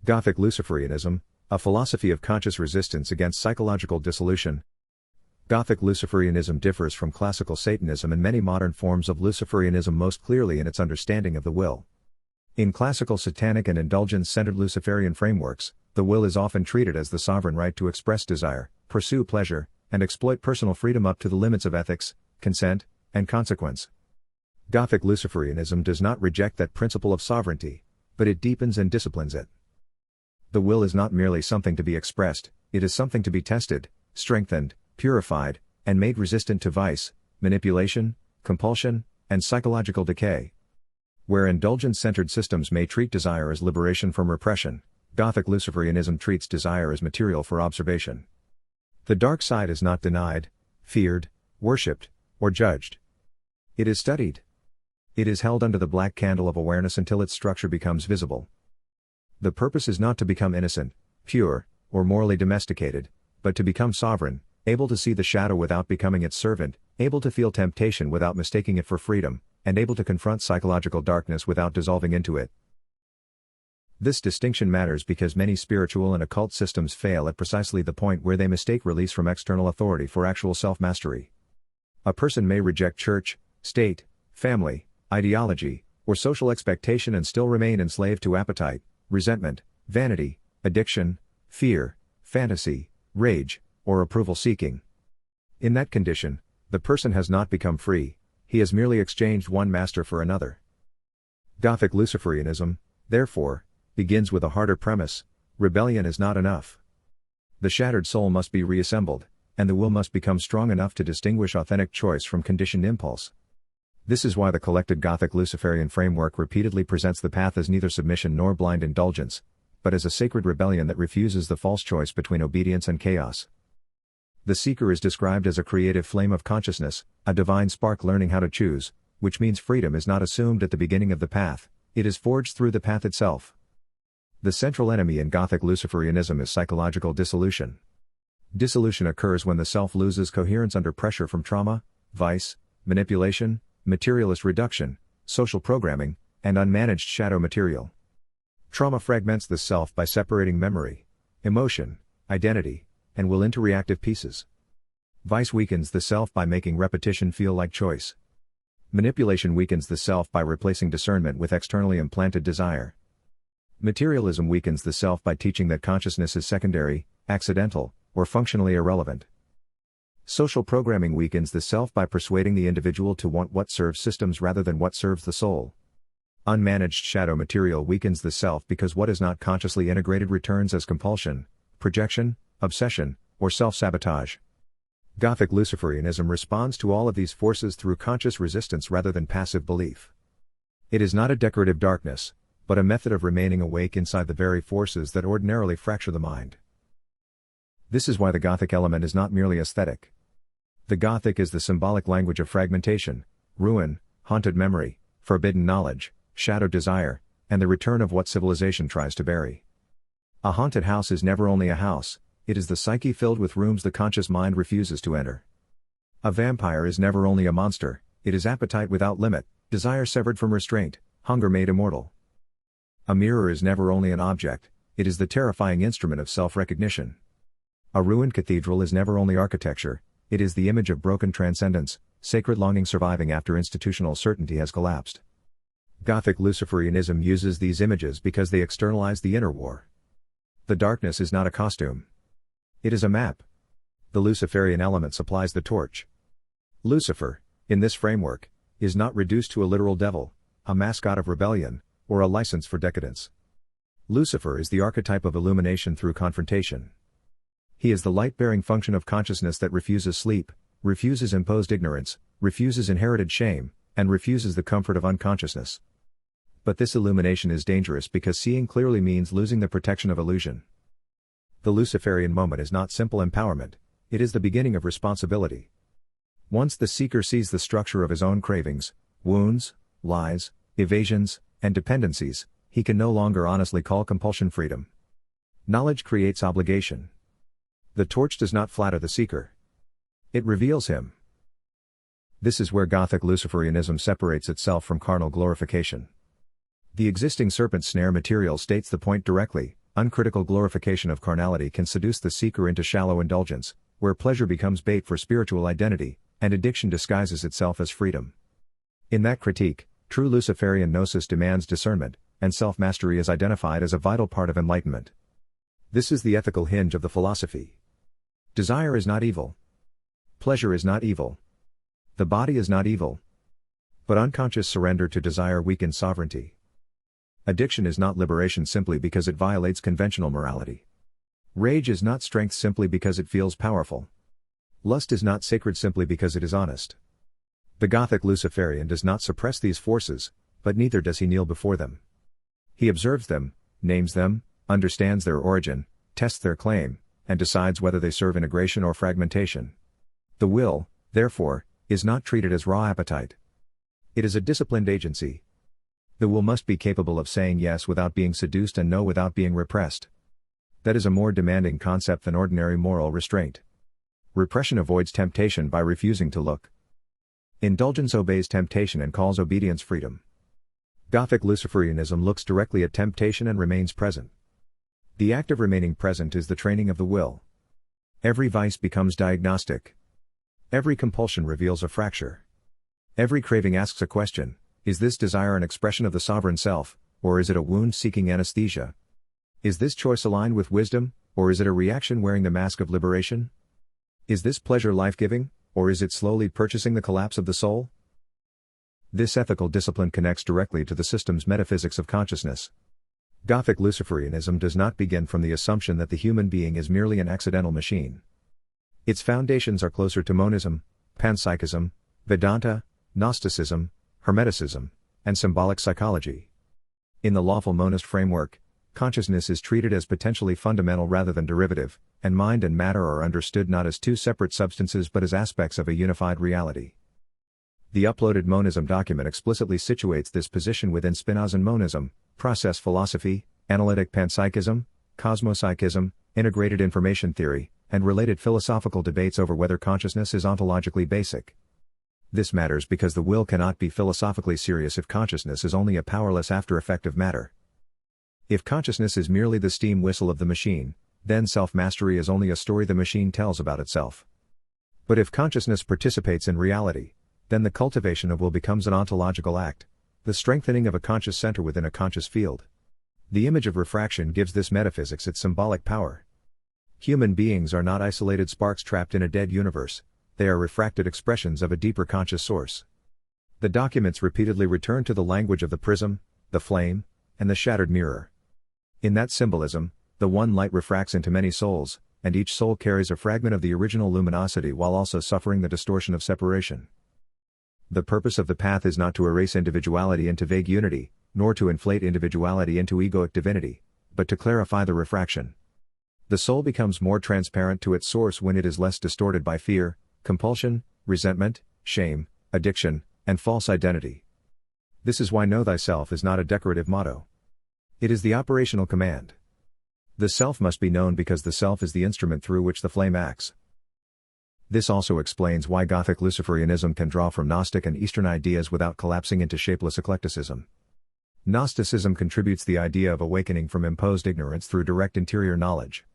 Gothic Luciferianism, a philosophy of conscious resistance against psychological dissolution. Gothic Luciferianism differs from classical Satanism and many modern forms of Luciferianism most clearly in its understanding of the will. In classical satanic and indulgence-centered Luciferian frameworks, the will is often treated as the sovereign right to express desire, pursue pleasure, and exploit personal freedom up to the limits of ethics, consent, and consequence. Gothic Luciferianism does not reject that principle of sovereignty, but it deepens and disciplines it. The will is not merely something to be expressed, it is something to be tested, strengthened, purified, and made resistant to vice, manipulation, compulsion, and psychological decay. Where indulgence-centered systems may treat desire as liberation from repression, Gothic Luciferianism treats desire as material for observation. The dark side is not denied, feared, worshipped, or judged. It is studied. It is held under the black candle of awareness until its structure becomes visible. The purpose is not to become innocent, pure, or morally domesticated, but to become sovereign, able to see the shadow without becoming its servant, able to feel temptation without mistaking it for freedom, and able to confront psychological darkness without dissolving into it. This distinction matters because many spiritual and occult systems fail at precisely the point where they mistake release from external authority for actual self-mastery. A person may reject church, state, family, ideology, or social expectation and still remain enslaved to appetite, resentment, vanity, addiction, fear, fantasy, rage, or approval-seeking. In that condition, the person has not become free, he has merely exchanged one master for another. Gothic Luciferianism, therefore, begins with a harder premise: rebellion is not enough. The shattered soul must be reassembled, and the will must become strong enough to distinguish authentic choice from conditioned impulse. This is why the collected Gothic Luciferian framework repeatedly presents the path as neither submission nor blind indulgence, but as a sacred rebellion that refuses the false choice between obedience and chaos. The seeker is described as a creative flame of consciousness, a divine spark learning how to choose, which means freedom is not assumed at the beginning of the path, it is forged through the path itself. The central enemy in Gothic Luciferianism is psychological dissolution. Dissolution occurs when the self loses coherence under pressure from trauma, vice, manipulation, materialist reduction, social programming, and unmanaged shadow material. Trauma fragments the self by separating memory, emotion, identity, and will into reactive pieces. Vice weakens the self by making repetition feel like choice. Manipulation weakens the self by replacing discernment with externally implanted desire. Materialism weakens the self by teaching that consciousness is secondary, accidental, or functionally irrelevant. Social programming weakens the self by persuading the individual to want what serves systems rather than what serves the soul. Unmanaged shadow material weakens the self because what is not consciously integrated returns as compulsion, projection, obsession, or self-sabotage. Gothic Luciferianism responds to all of these forces through conscious resistance rather than passive belief. It is not a decorative darkness, but a method of remaining awake inside the very forces that ordinarily fracture the mind. This is why the Gothic element is not merely aesthetic. The Gothic is the symbolic language of fragmentation, ruin, haunted memory, forbidden knowledge, shadow desire, and the return of what civilization tries to bury. A haunted house is never only a house, it is the psyche filled with rooms the conscious mind refuses to enter. A vampire is never only a monster, it is appetite without limit, desire severed from restraint, hunger made immortal. A mirror is never only an object, it is the terrifying instrument of self-recognition. A ruined cathedral is never only architecture, it is the image of broken transcendence, sacred longing surviving after institutional certainty has collapsed. Gothic Luciferianism uses these images because they externalize the inner war. The darkness is not a costume. It is a map. The Luciferian element supplies the torch. Lucifer, in this framework, is not reduced to a literal devil, a mascot of rebellion, or a license for decadence. Lucifer is the archetype of illumination through confrontation. He is the light-bearing function of consciousness that refuses sleep, refuses imposed ignorance, refuses inherited shame, and refuses the comfort of unconsciousness. But this illumination is dangerous because seeing clearly means losing the protection of illusion. The Luciferian moment is not simple empowerment, it is the beginning of responsibility. Once the seeker sees the structure of his own cravings, wounds, lies, evasions, and dependencies, he can no longer honestly call compulsion freedom. Knowledge creates obligation. The torch does not flatter the seeker. It reveals him. This is where Gothic Luciferianism separates itself from carnal glorification. The existing serpent snare material states the point directly, uncritical glorification of carnality can seduce the seeker into shallow indulgence, where pleasure becomes bait for spiritual identity, and addiction disguises itself as freedom. In that critique, true Luciferian gnosis demands discernment, and self-mastery is identified as a vital part of enlightenment. This is the ethical hinge of the philosophy. Desire is not evil. Pleasure is not evil. The body is not evil. But unconscious surrender to desire weakens sovereignty. Addiction is not liberation simply because it violates conventional morality. Rage is not strength simply because it feels powerful. Lust is not sacred simply because it is honest. The Gothic Luciferian does not suppress these forces, but neither does he kneel before them. He observes them, names them, understands their origin, tests their claim, and decides whether they serve integration or fragmentation. The will, therefore, is not treated as raw appetite. It is a disciplined agency. The will must be capable of saying yes without being seduced and no without being repressed. That is a more demanding concept than ordinary moral restraint. Repression avoids temptation by refusing to look. Indulgence obeys temptation and calls obedience freedom. Gothic Luciferianism looks directly at temptation and remains present. The act of remaining present is the training of the will. Every vice becomes diagnostic. Every compulsion reveals a fracture. Every craving asks a question: is this desire an expression of the sovereign self, or is it a wound-seeking anesthesia? Is this choice aligned with wisdom, or is it a reaction wearing the mask of liberation? Is this pleasure life-giving, or is it slowly purchasing the collapse of the soul? This ethical discipline connects directly to the system's metaphysics of consciousness. Gothic Luciferianism does not begin from the assumption that the human being is merely an accidental machine. Its foundations are closer to monism, panpsychism, Vedanta, Gnosticism, Hermeticism, and symbolic psychology. In the lawful monist framework, consciousness is treated as potentially fundamental rather than derivative, and mind and matter are understood not as two separate substances but as aspects of a unified reality. The uploaded monism document explicitly situates this position within Spinozan monism, process philosophy, analytic panpsychism, cosmopsychism, integrated information theory, and related philosophical debates over whether consciousness is ontologically basic. This matters because the will cannot be philosophically serious if consciousness is only a powerless after-effect of matter. If consciousness is merely the steam whistle of the machine, then self-mastery is only a story the machine tells about itself. But if consciousness participates in reality, then the cultivation of will becomes an ontological act, the strengthening of a conscious center within a conscious field. The image of refraction gives this metaphysics its symbolic power. Human beings are not isolated sparks trapped in a dead universe, they are refracted expressions of a deeper conscious source. The documents repeatedly return to the language of the prism, the flame, and the shattered mirror. In that symbolism, the one light refracts into many souls, and each soul carries a fragment of the original luminosity while also suffering the distortion of separation. The purpose of the path is not to erase individuality into vague unity, nor to inflate individuality into egoic divinity, but to clarify the refraction. The soul becomes more transparent to its source when it is less distorted by fear, compulsion, resentment, shame, addiction, and false identity. This is why know thyself is not a decorative motto. It is the operational command. The self must be known because the self is the instrument through which the flame acts. This also explains why Gothic Luciferianism can draw from Gnostic and Eastern ideas without collapsing into shapeless eclecticism. Gnosticism contributes the idea of awakening from imposed ignorance through direct interior knowledge.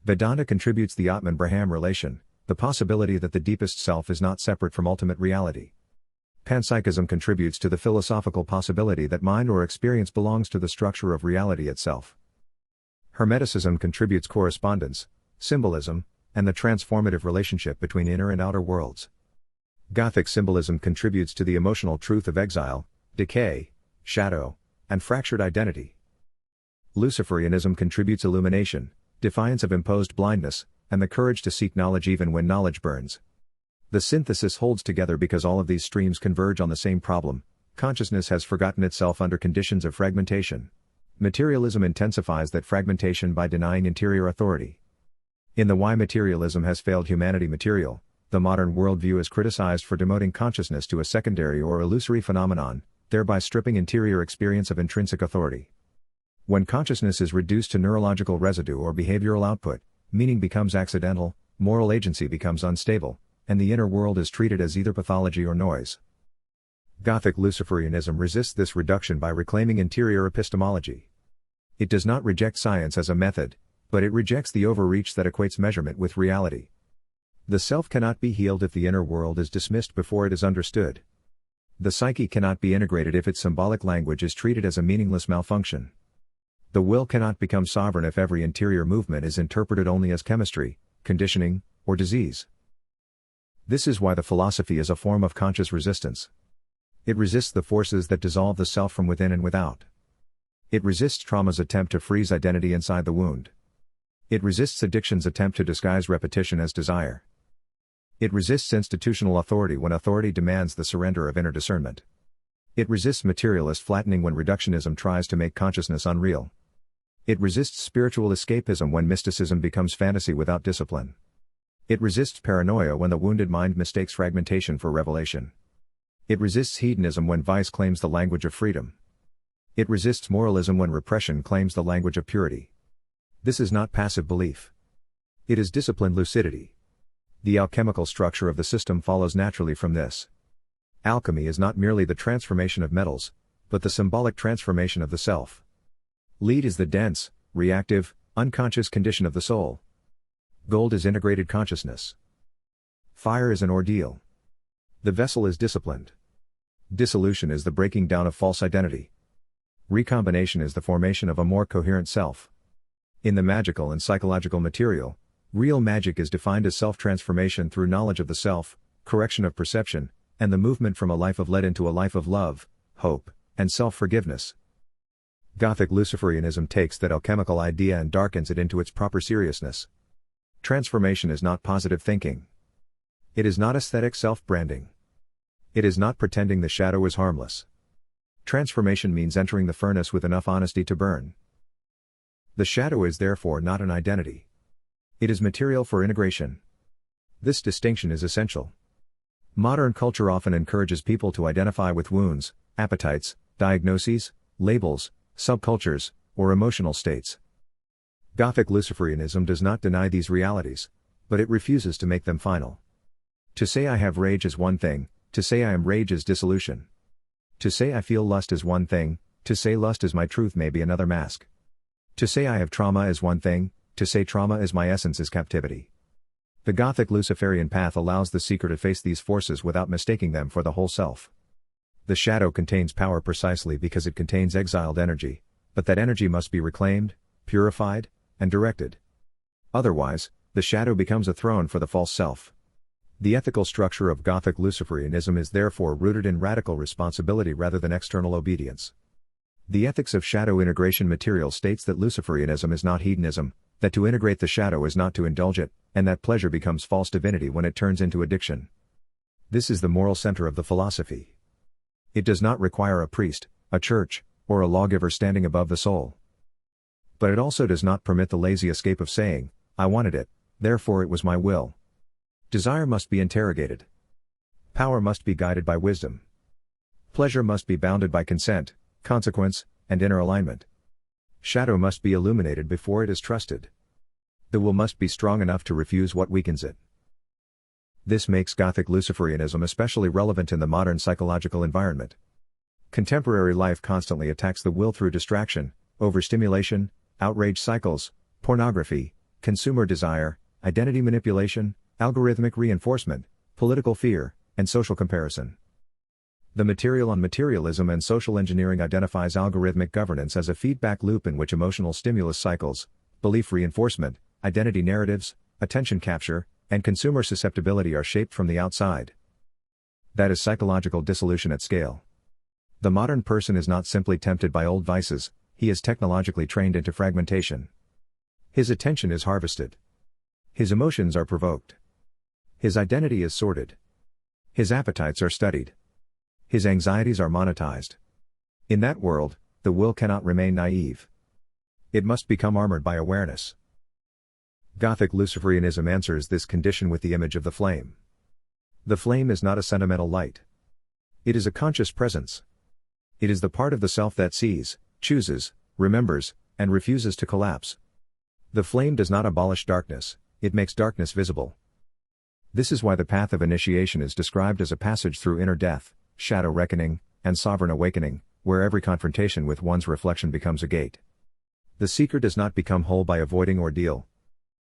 Vedanta contributes the Atman-Brahman relation, the possibility that the deepest self is not separate from ultimate reality. Panpsychism contributes to the philosophical possibility that mind or experience belongs to the structure of reality itself. Hermeticism contributes correspondence, symbolism, and the transformative relationship between inner and outer worlds. Gothic symbolism contributes to the emotional truth of exile, decay, shadow, and fractured identity. Luciferianism contributes illumination, defiance of imposed blindness, and the courage to seek knowledge even when knowledge burns. The synthesis holds together because all of these streams converge on the same problem: consciousness has forgotten itself under conditions of fragmentation. Materialism intensifies that fragmentation by denying interior authority. In the Why Materialism Has Failed Humanity material, the modern worldview is criticized for demoting consciousness to a secondary or illusory phenomenon, thereby stripping interior experience of intrinsic authority. When consciousness is reduced to neurological residue or behavioral output, meaning becomes accidental, moral agency becomes unstable, and the inner world is treated as either pathology or noise. Gothic Luciferianism resists this reduction by reclaiming interior epistemology. It does not reject science as a method, but it rejects the overreach that equates measurement with reality. The self cannot be healed if the inner world is dismissed before it is understood. The psyche cannot be integrated if its symbolic language is treated as a meaningless malfunction. The will cannot become sovereign if every interior movement is interpreted only as chemistry, conditioning, or disease. This is why the philosophy is a form of conscious resistance. It resists the forces that dissolve the self from within and without. It resists trauma's attempt to freeze identity inside the wound. It resists addiction's attempt to disguise repetition as desire. It resists institutional authority when authority demands the surrender of inner discernment. It resists materialist flattening when reductionism tries to make consciousness unreal. It resists spiritual escapism when mysticism becomes fantasy without discipline. It resists paranoia when the wounded mind mistakes fragmentation for revelation. It resists hedonism when vice claims the language of freedom. It resists moralism when repression claims the language of purity. This is not passive belief. It is disciplined lucidity. The alchemical structure of the system follows naturally from this. Alchemy is not merely the transformation of metals, but the symbolic transformation of the self. Lead is the dense, reactive, unconscious condition of the soul. Gold is integrated consciousness. Fire is an ordeal. The vessel is disciplined. Dissolution is the breaking down of false identity. Recombination is the formation of a more coherent self. In the magical and psychological material, real magic is defined as self-transformation through knowledge of the self, correction of perception, and the movement from a life of lead into a life of love, hope, and self-forgiveness. Gothic Luciferianism takes that alchemical idea and darkens it into its proper seriousness. Transformation is not positive thinking. It is not aesthetic self-branding. It is not pretending the shadow is harmless. Transformation means entering the furnace with enough honesty to burn. The shadow is therefore not an identity. It is material for integration. This distinction is essential. Modern culture often encourages people to identify with wounds, appetites, diagnoses, labels, subcultures, or emotional states. Gothic Luciferianism does not deny these realities, but it refuses to make them final. To say I have rage is one thing, to say I am rage is dissolution. To say I feel lust is one thing, to say lust is my truth may be another mask. To say I have trauma is one thing, to say trauma is my essence is captivity. The Gothic Luciferian path allows the seeker to face these forces without mistaking them for the whole self. The shadow contains power precisely because it contains exiled energy, but that energy must be reclaimed, purified, and directed. Otherwise, the shadow becomes a throne for the false self. The ethical structure of Gothic Luciferianism is therefore rooted in radical responsibility rather than external obedience. The ethics of shadow integration material states that Luciferianism is not hedonism, that to integrate the shadow is not to indulge it, and that pleasure becomes false divinity when it turns into addiction. This is the moral center of the philosophy. It does not require a priest, a church, or a lawgiver standing above the soul. But it also does not permit the lazy escape of saying, I wanted it, therefore it was my will. Desire must be interrogated. Power must be guided by wisdom. Pleasure must be bounded by consent, consequence, and inner alignment. Shadow must be illuminated before it is trusted. The will must be strong enough to refuse what weakens it. This makes Gothic Luciferianism especially relevant in the modern psychological environment. Contemporary life constantly attacks the will through distraction, overstimulation, outrage cycles, pornography, consumer desire, identity manipulation, algorithmic reinforcement, political fear, and social comparison. The material on materialism and social engineering identifies algorithmic governance as a feedback loop in which emotional stimulus cycles, belief reinforcement, identity narratives, attention capture, and consumer susceptibility are shaped from the outside. That is psychological dissolution at scale. The modern person is not simply tempted by old vices, he is technologically trained into fragmentation. His attention is harvested. His emotions are provoked. His identity is sorted. His appetites are studied. His anxieties are monetized. In that world, the will cannot remain naive. It must become armored by awareness. Gothic Luciferianism answers this condition with the image of the flame. The flame is not a sentimental light. It is a conscious presence. It is the part of the self that sees, chooses, remembers, and refuses to collapse. The flame does not abolish darkness, it makes darkness visible. This is why the path of initiation is described as a passage through inner death, shadow reckoning, and sovereign awakening, where every confrontation with one's reflection becomes a gate. The seeker does not become whole by avoiding ordeal.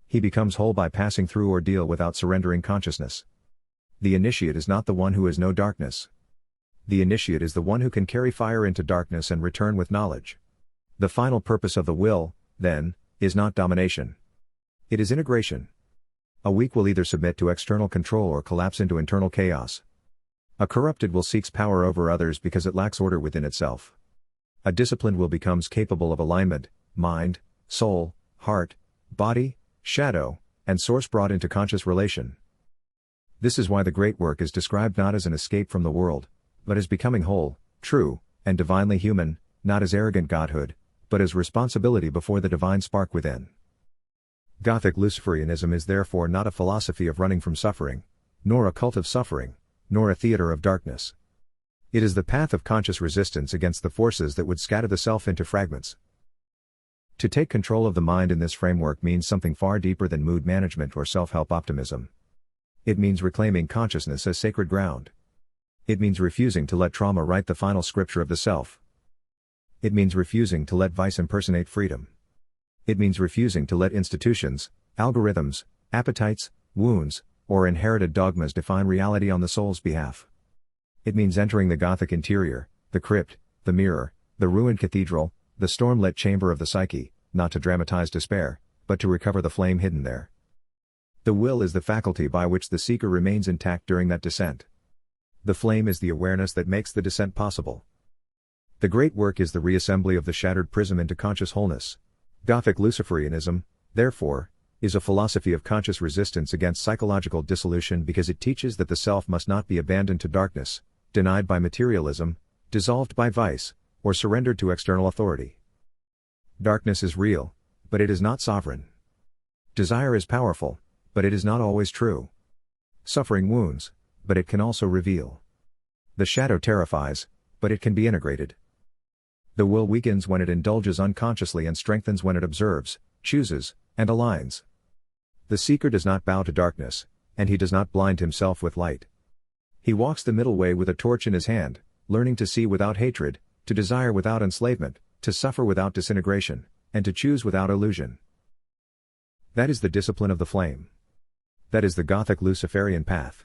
He becomes whole by passing through ordeal without surrendering consciousness. The initiate is not the one who has no darkness. The initiate is the one who can carry fire into darkness and return with knowledge. The final purpose of the will, then, is not domination. It is integration. A weak will either submit to external control or collapse into internal chaos. A corrupted will seeks power over others because it lacks order within itself. A disciplined will becomes capable of alignment, mind, soul, heart, body, shadow, and source brought into conscious relation. This is why the great work is described not as an escape from the world, but as becoming whole, true, and divinely human, not as arrogant godhood, but as responsibility before the divine spark within. Gothic Luciferianism is therefore not a philosophy of running from suffering, nor a cult of suffering, nor a theater of darkness. It is the path of conscious resistance against the forces that would scatter the self into fragments. To take control of the mind in this framework means something far deeper than mood management or self-help optimism. It means reclaiming consciousness as sacred ground. It means refusing to let trauma write the final scripture of the self. It means refusing to let vice impersonate freedom. It means refusing to let institutions, algorithms, appetites, wounds, or inherited dogmas define reality on the soul's behalf. It means entering the Gothic interior, the crypt, the mirror, the ruined cathedral, the storm-lit chamber of the psyche, not to dramatize despair, but to recover the flame hidden there. The will is the faculty by which the seeker remains intact during that descent. The flame is the awareness that makes the descent possible. The great work is the reassembly of the shattered prism into conscious wholeness. Gothic Luciferianism, therefore, is a philosophy of conscious resistance against psychological dissolution because it teaches that the self must not be abandoned to darkness, denied by materialism, dissolved by vice, or surrendered to external authority. Darkness is real, but it is not sovereign. Desire is powerful, but it is not always true. Suffering wounds, but it can also reveal. The shadow terrifies, but it can be integrated. The will weakens when it indulges unconsciously and strengthens when it observes, chooses, and aligns. The seeker does not bow to darkness, and he does not blind himself with light. He walks the middle way with a torch in his hand, learning to see without hatred, to desire without enslavement, to suffer without disintegration, and to choose without illusion. That is the discipline of the flame. That is the Gothic Luciferian path.